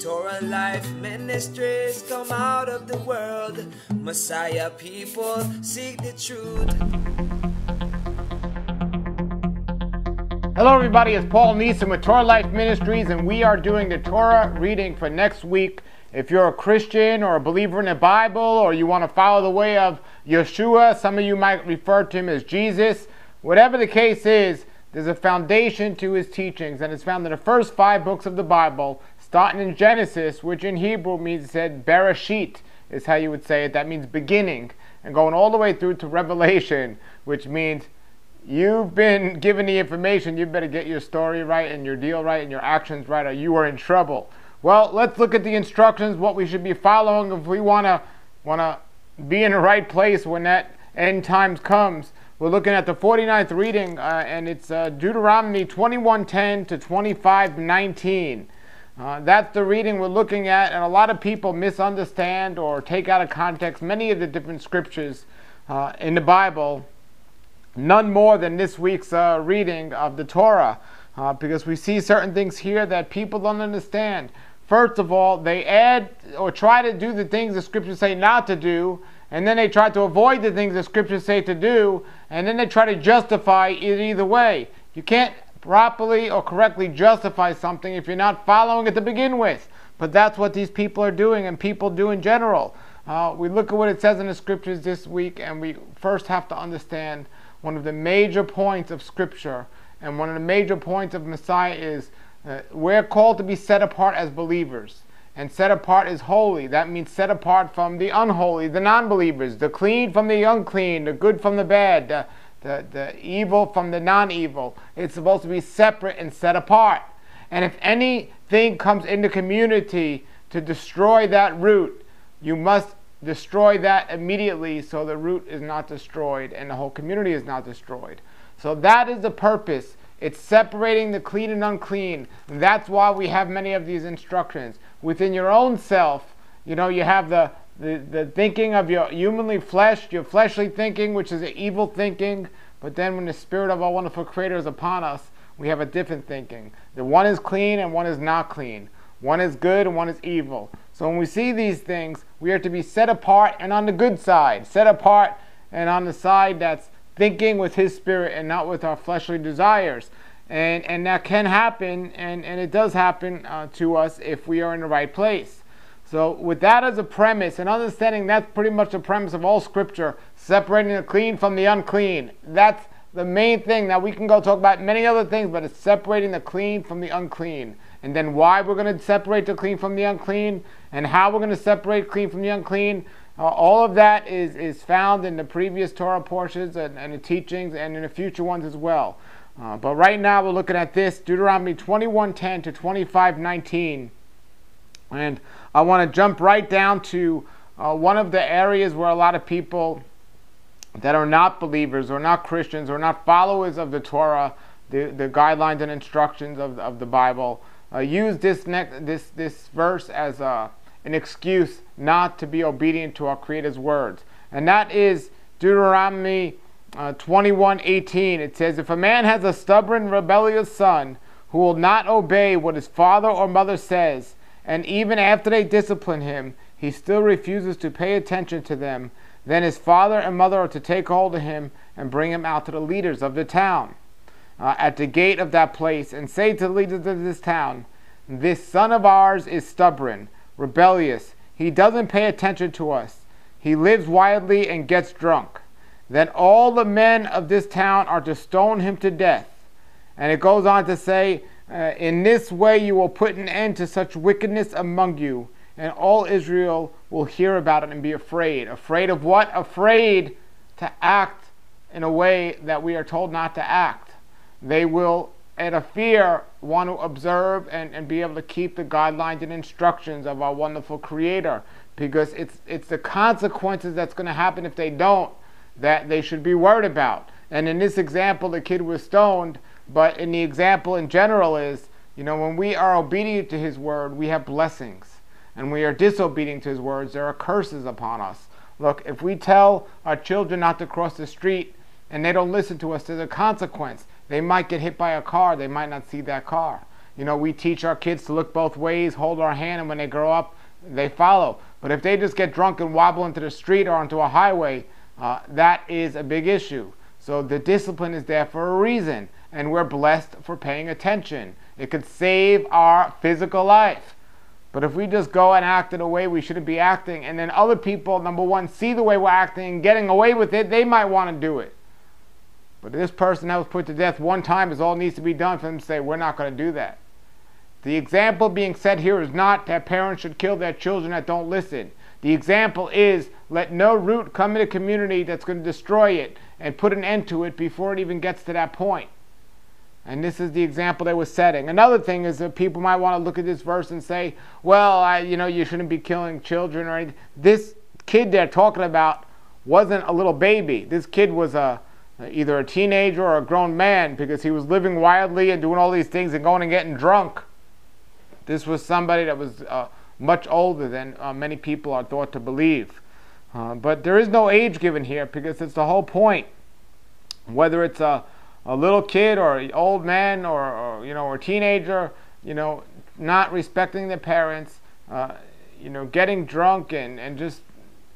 Torah Life Ministries come out of the world. Messiah people seek the truth. Hello everybody, it's Paul Neeson with Torah Life Ministries, and we are doing the Torah reading for next week. If you're a Christian or a believer in the Bible, or you want to follow the way of Yeshua, some of you might refer to him as Jesus. Whatever the case is, there's a foundation to his teachings, and it's found in the first 5 books of the Bible, starting in Genesis, which in Hebrew means, said, Bereshit is how you would say it. That means beginning, and going all the way through to Revelation, which means you've been given the information. You better get your story right and your deal right and your actions right, or you are in trouble. Well, let's look at the instructions, what we should be following if we want to be in the right place when that end times comes. We're looking at the 49th reading, and it's Deuteronomy 21:10 to 25:19. That's the reading we're looking at, and a lot of people misunderstand or take out of context many of the different scriptures in the Bible, none more than this week's reading of the Torah, because we see certain things here that people don't understand. First of all, they add or try to do the things the scriptures say not to do, and then they try to avoid the things the scriptures say to do, and then they try to justify it either way. You can't properly or correctly justify something if you're not following it to begin with. But that's what these people are doing, and people do in general. We look at what it says in the scriptures this week, and we first have to understand one of the major points of scripture, and one of the major points of Messiah is we're called to be set apart as believers. And set apart is holy. That means set apart from the unholy, the non-believers, the clean from the unclean, the good from the bad, the evil from the non-evil. It's supposed to be separate and set apart. And if anything comes in the community to destroy that root, you must destroy that immediately so the root is not destroyed and the whole community is not destroyed. So that is the purpose. It's separating the clean and unclean. That's why we have many of these instructions. Within your own self, you have the thinking of your humanly flesh, your fleshly thinking, which is an evil thinking. But then when the Spirit of our wonderful Creator is upon us, we have a different thinking. The one is clean and one is not clean. One is good and one is evil. So when we see these things, we are to be set apart and on the good side. Set apart and on the side that's thinking with His Spirit and not with our fleshly desires. And that can happen, and it does happen to us if we are in the right place. So with that as a premise, and understanding that's pretty much the premise of all Scripture, separating the clean from the unclean. That's the main thing. Now we can go talk about many other things, but it's separating the clean from the unclean. And then why we're going to separate the clean from the unclean, and how we're going to separate clean from the unclean. All of that is found in the previous Torah portions and the teachings, and in the future ones as well. But right now we're looking at this, Deuteronomy 21:10 to 25:19. And I want to jump right down to one of the areas where a lot of people that are not believers or not Christians or not followers of the Torah, the guidelines and instructions of the Bible, use this verse as an excuse not to be obedient to our Creator's words. And that is Deuteronomy 21:18. It says, if a man has a stubborn, rebellious son who will not obey what his father or mother says, and even after they discipline him, he still refuses to pay attention to them, then his father and mother are to take hold of him and bring him out to the leaders of the town at the gate of that place, and say to the leaders of this town, this son of ours is stubborn, rebellious. He doesn't pay attention to us. He lives wildly and gets drunk. Then all the men of this town are to stone him to death. And it goes on to say, in this way you will put an end to such wickedness among you, and all Israel will hear about it and be afraid. Afraid of what? Afraid to act in a way that we are told not to act. They will, out of fear, want to observe and be able to keep the guidelines and instructions of our wonderful Creator, because it's the consequences that's going to happen if they don't that they should be worried about. And in this example, the kid was stoned, but in the example in general is, when we are obedient to His word, we have blessings. And we are disobedient to His words, there are curses upon us. Look, if we tell our children not to cross the street and they don't listen to us, there's a consequence. They might get hit by a car, they might not see that car. we teach our kids to look both ways, hold our hand, and when they grow up, they follow. But if they just get drunk and wobble into the street or onto a highway, that is a big issue. So the discipline is there for a reason, and we're blessed for paying attention. It could save our physical life. But if we just go and act in a way we shouldn't be acting, and then other people, number one, see the way we're acting and getting away with it, they might want to do it. But this person that was put to death one time is all needs to be done for them to say, we're not going to do that. The example being set here is not that parents should kill their children that don't listen. The example is, let no root come in a community that's going to destroy it and put an end to it before it even gets to that point. And this is the example they were setting. Another thing is that people might want to look at this verse and say, well, you shouldn't be killing children or anything. This kid they're talking about wasn't a little baby. This kid was either a teenager or a grown man, because he was living wildly and doing all these things and going and getting drunk. This was somebody that was much older than many people are thought to believe. But there is no age given here, because it's the whole point. Whether it's a little kid or an old man or a teenager, not respecting their parents, getting drunk and just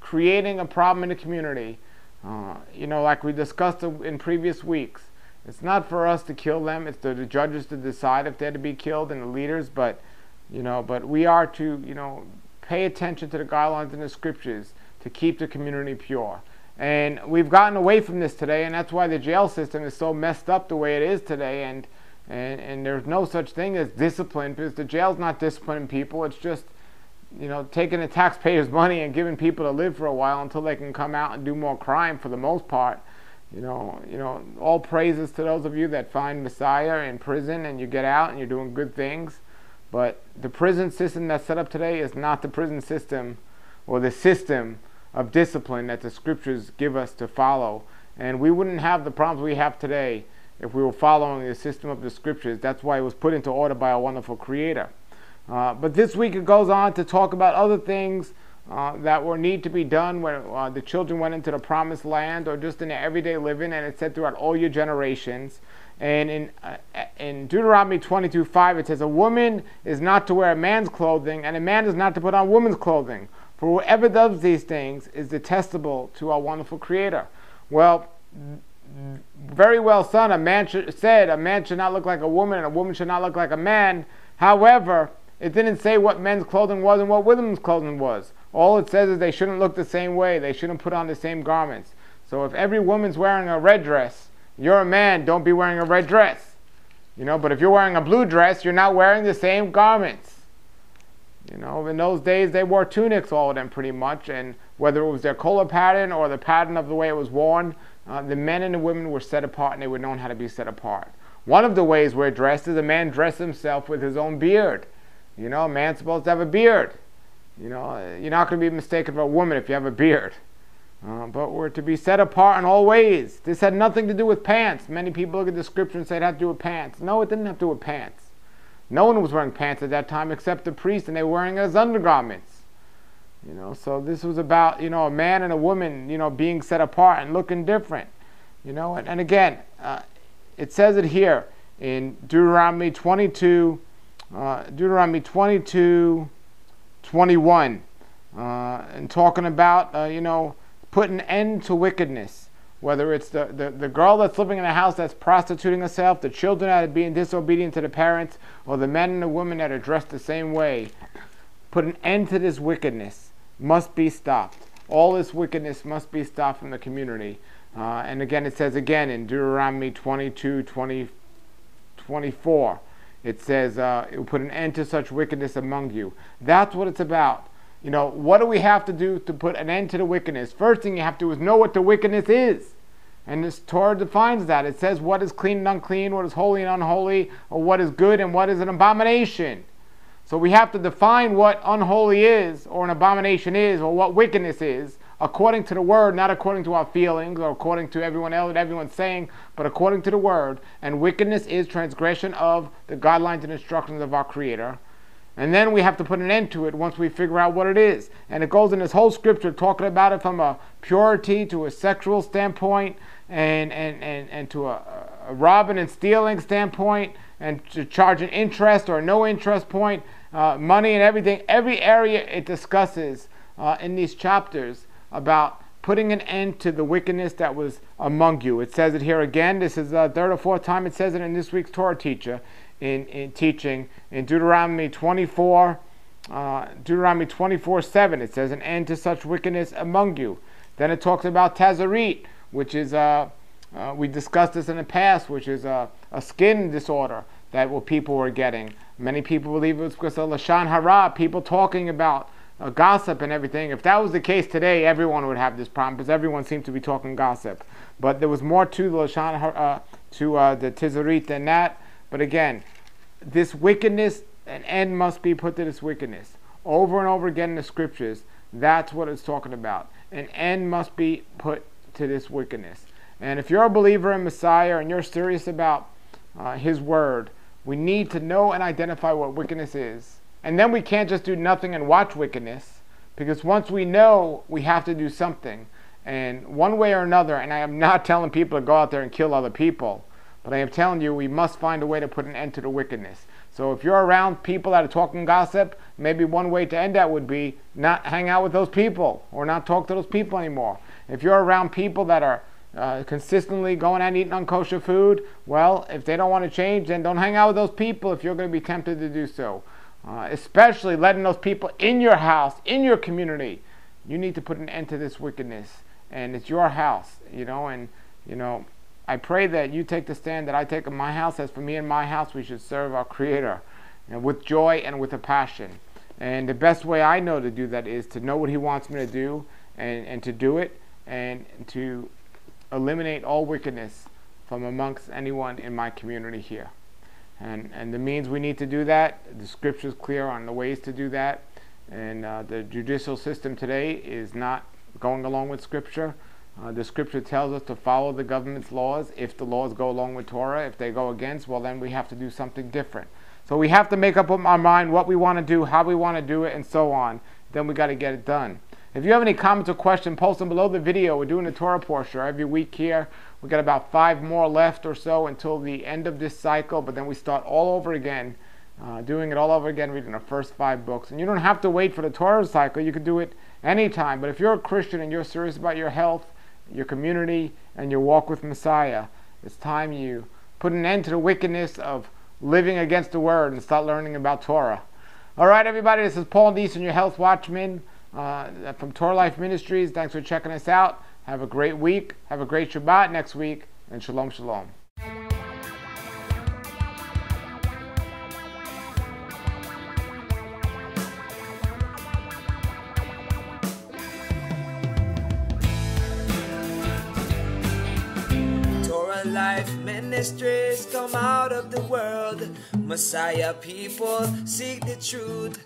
creating a problem in the community. Like we discussed in previous weeks, it's not for us to kill them. It's the judges to decide if they're to be killed, and the leaders. But we are to pay attention to the guidelines in the scriptures to keep the community pure. And we've gotten away from this today, and that's why the jail system is so messed up the way it is today. And there's no such thing as discipline, because the jail's not disciplining people. It's just taking the taxpayers' money and giving people to live for a while until they can come out and do more crime for the most part. All praises to those of you that find Messiah in prison and you get out and you're doing good things. But the prison system that's set up today is not the prison system or the system of discipline that the scriptures give us to follow. And we wouldn't have the problems we have today if we were following the system of the scriptures. That's why it was put into order by a wonderful creator. But this week it goes on to talk about other things that were need to be done when the children went into the promised land, or just in their everyday living, and it said throughout all your generations. And in Deuteronomy 22:5 it says, a woman is not to wear a man's clothing, and a man is not to put on woman's clothing, for whoever does these things is detestable to our wonderful creator. Well, very well said. A man should not look like a woman, and a woman should not look like a man. However, it didn't say what men's clothing was and what women's clothing was. All it says is they shouldn't look the same way. They shouldn't put on the same garments. So if every woman's wearing a red dress, you're a man, don't be wearing a red dress. But if you're wearing a blue dress, you're not wearing the same garments. In those days they wore tunics, all of them pretty much, and whether it was their collar pattern or the pattern of the way it was worn, the men and the women were set apart, and they were known how to be set apart. One of the ways we're dressed is a man dressed himself with his own beard. A man's supposed to have a beard. You're not going to be mistaken for a woman if you have a beard. But we're to be set apart in all ways. This had nothing to do with pants. Many people look at the scripture and say it had to do with pants. No, it didn't have to do with pants. No one was wearing pants at that time except the priest, and they were wearing it as undergarments. So this was about, a man and a woman, being set apart and looking different. And again, it says it here in Deuteronomy 22, 21, and talking about, putting an end to wickedness. Whether it's the girl that's living in a house that's prostituting herself, the children that are being disobedient to the parents, or the men and the women that are dressed the same way. Put an end to this wickedness. Must be stopped. All this wickedness must be stopped from the community. And again, it says again in Deuteronomy 22:24, it says, it will put an end to such wickedness among you. That's what it's about. What do we have to do to put an end to the wickedness? First thing you have to do is know what the wickedness is. And this Torah defines that. It says what is clean and unclean, what is holy and unholy, or what is good and what is an abomination. So we have to define what unholy is, or an abomination is, or what wickedness is, according to the word, not according to our feelings, or according to everyone else, everyone's saying, but according to the word. And wickedness is transgression of the guidelines and instructions of our Creator. And then we have to put an end to it once we figure out what it is. And it goes in this whole scripture talking about it from a purity to a sexual standpoint, and to a robbing and stealing standpoint, and to charge an interest or no interest point, money and everything. Every area it discusses in these chapters about putting an end to the wickedness that was among you. It says it here again. This is the third or fourth time it says it in this week's Torah teacher in teaching in Deuteronomy 24. Deuteronomy 24:7. It says an end to such wickedness among you. Then it talks about tazarit, which is we discussed this in the past, which is a skin disorder that people were getting. Many people believe it was because of lashon hara, people talking about gossip and everything. If that was the case today, everyone would have this problem because everyone seemed to be talking gossip. But there was more to the lashon hara, to the tazarit than that. But again, this wickedness, an end must be put to this wickedness. Over and over again in the scriptures, that's what it's talking about. An end must be put to this wickedness. And if you're a believer in Messiah and you're serious about His word, we need to know and identify what wickedness is. And then we can't just do nothing and watch wickedness, because once we know, we have to do something. And one way or another, and I am not telling people to go out there and kill other people, but I am telling you we must find a way to put an end to the wickedness. So if you're around people that are talking gossip, maybe one way to end that would be not hang out with those people or not talk to those people anymore. If you're around people that are consistently going out and eating unkosher food, well, if they don't want to change, then don't hang out with those people if you're going to be tempted to do so. Especially letting those people in your house, in your community. You need to put an end to this wickedness. And it's your house, and I pray that you take the stand that I take in my house. As for me and my house, we should serve our Creator, with joy and with a passion. And the best way I know to do that is to know what He wants me to do and to do it, and to eliminate all wickedness from amongst anyone in my community here. And the means we need to do that, the scripture is clear on the ways to do that. And the judicial system today is not going along with scripture. The scripture tells us to follow the government's laws. If the laws go along with Torah, if they go against, well, then we have to do something different. So we have to make up our mind what we want to do, how we want to do it, and so on. Then we got to get it done. If you have any comments or questions, post them below the video. We're doing the Torah portion every week here. We got about 5 more left or so until the end of this cycle, but then we start all over again, doing it all over again, reading the first 5 books. And you don't have to wait for the Torah cycle. You can do it anytime. But if you're a Christian and you're serious about your health, your community, and your walk with Messiah, it's time you put an end to the wickedness of living against the Word and start learning about Torah. All right, everybody, this is Paul Deason, your health watchman from Torah Life Ministries. Thanks for checking us out. Have a great week. Have a great Shabbat next week. And shalom, shalom. Torah Life Ministries come out of the world. Messiah people seek the truth.